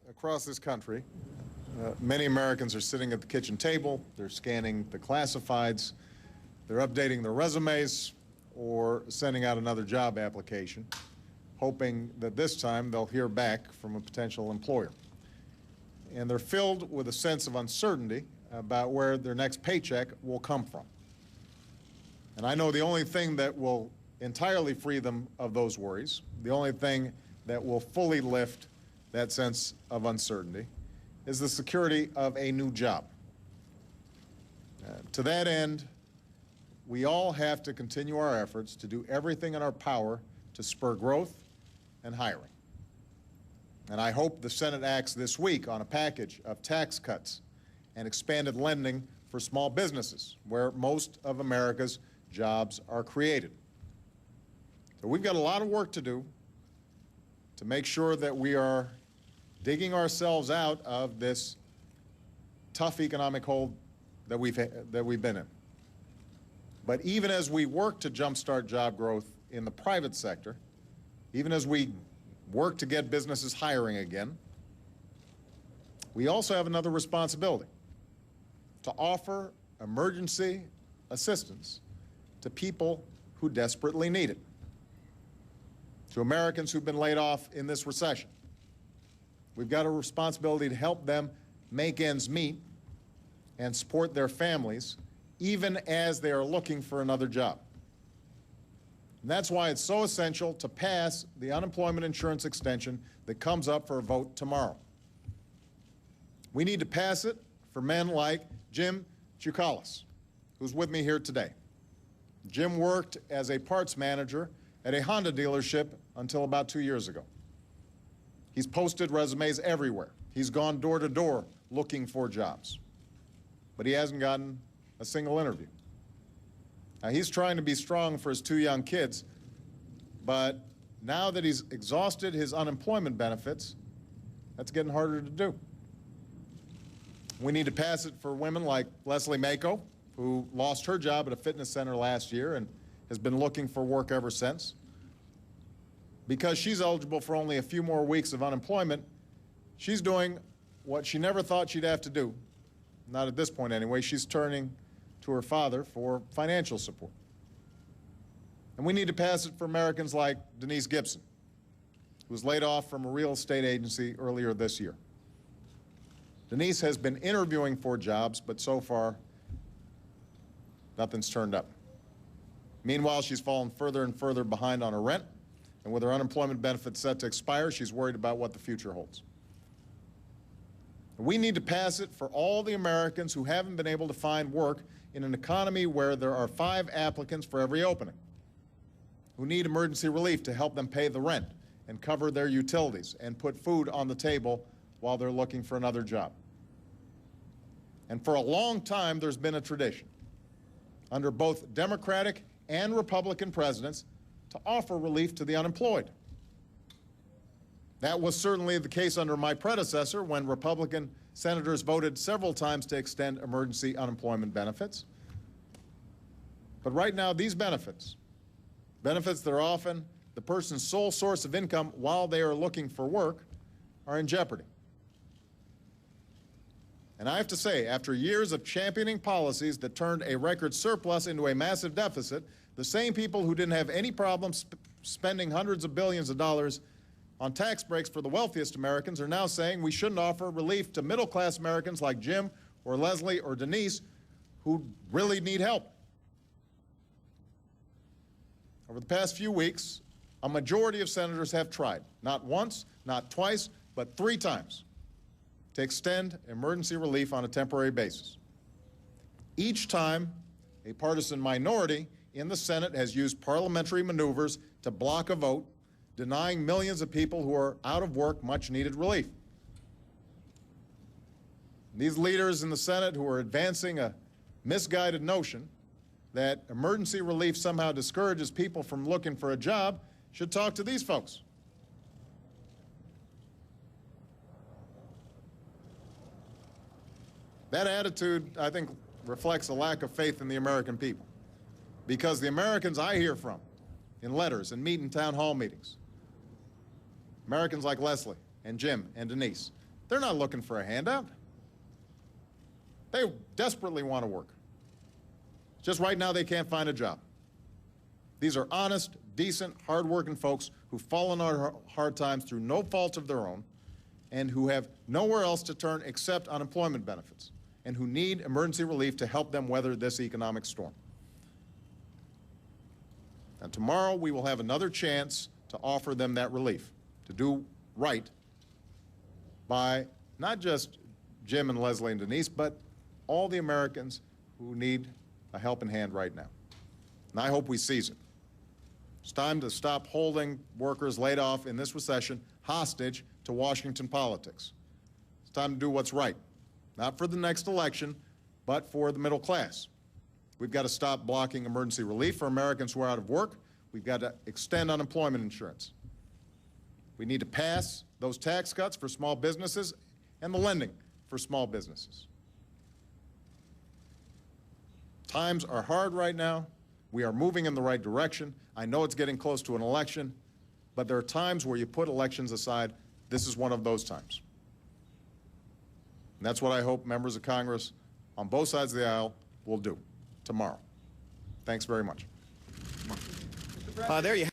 across this country, many Americans are sitting at the kitchen table, they're scanning the classifieds, they're updating their resumes, or sending out another job application, hoping that this time they'll hear back from a potential employer. And they're filled with a sense of uncertainty about where their next paycheck will come from. And I know the only thing that will entirely free them of those worries, the only thing that will fully lift that sense of uncertainty, is the security of a new job. To that end, we all have to continue our efforts to do everything in our power to spur growth and hiring. And I hope the Senate acts this week on a package of tax cuts and expanded lending for small businesses, where most of America's jobs are created. So we've got a lot of work to do to make sure that we are digging ourselves out of this tough economic hole that we've been in. But even as we work to jumpstart job growth in the private sector, even as we work to get businesses hiring again, we also have another responsibility: to offer emergency assistance to people who desperately need it, to Americans who've been laid off in this recession. We've got a responsibility to help them make ends meet and support their families, even as they are looking for another job. And that's why it's so essential to pass the unemployment insurance extension that comes up for a vote tomorrow. We need to pass it for men like Jim Chukalis, who's with me here today. Jim worked as a parts manager at a Honda dealership until about 2 years ago. He's posted resumes everywhere. He's gone door to door looking for jobs, but he hasn't gotten a single interview. Now, he's trying to be strong for his 2 young kids, but now that he's exhausted his unemployment benefits, that's getting harder to do. We need to pass it for women like Leslie Mako, who lost her job at a fitness center last year and has been looking for work ever since. Because she's eligible for only a few more weeks of unemployment, she's doing what she never thought she'd have to do. Not at this point anyway. She's turning to her father for financial support. And we need to pass it for Americans like Denise Gibson, who was laid off from a real estate agency earlier this year. Denise has been interviewing for jobs, but so far, nothing's turned up. Meanwhile, she's fallen further and further behind on her rent, and with her unemployment benefits set to expire, she's worried about what the future holds. We need to pass it for all the Americans who haven't been able to find work in an economy where there are 5 applicants for every opening, who need emergency relief to help them pay the rent and cover their utilities and put food on the table while they're looking for another job. And for a long time, there's been a tradition, under both Democratic and Republican presidents, to offer relief to the unemployed. That was certainly the case under my predecessor, when Republican senators voted several times to extend emergency unemployment benefits. But right now, these benefits that are often the person's sole source of income while they are looking for work, are in jeopardy. And I have to say, after years of championing policies that turned a record surplus into a massive deficit, the same people who didn't have any problem spending hundreds of billions of dollars on tax breaks for the wealthiest Americans are now saying we shouldn't offer relief to middle-class Americans like Jim or Leslie or Denise, who really need help. Over the past few weeks, a majority of senators have tried, not once, not twice, but 3 times, to extend emergency relief on a temporary basis. Each time, a partisan minority in the Senate has used parliamentary maneuvers to block a vote, denying millions of people who are out of work much-needed relief. These leaders in the Senate who are advancing a misguided notion that emergency relief somehow discourages people from looking for a job should talk to these folks. That attitude, I think, reflects a lack of faith in the American people. Because the Americans I hear from in letters and meet in town hall meetings, Americans like Leslie and Jim and Denise, They're not looking for a handout. They desperately want to work. Just right now, they can't find a job. These are honest, decent, hard-working folks who've fallen on hard times through no fault of their own and who have nowhere else to turn except unemployment benefits and who need emergency relief to help them weather this economic storm. And tomorrow, we will have another chance to offer them that relief, to do right by not just Jim and Leslie and Denise, but all the Americans who need a helping hand right now. And I hope we seize it. It's time to stop holding workers laid off in this recession hostage to Washington politics. It's time to do what's right, not for the next election, but for the middle class. We've got to stop blocking emergency relief for Americans who are out of work. We've got to extend unemployment insurance. We need to pass those tax cuts for small businesses and the lending for small businesses. Times are hard right now. We are moving in the right direction. I know it's getting close to an election, but there are times where you put elections aside. This is one of those times. And that's what I hope members of Congress on both sides of the aisle will do tomorrow. Thanks very much. There you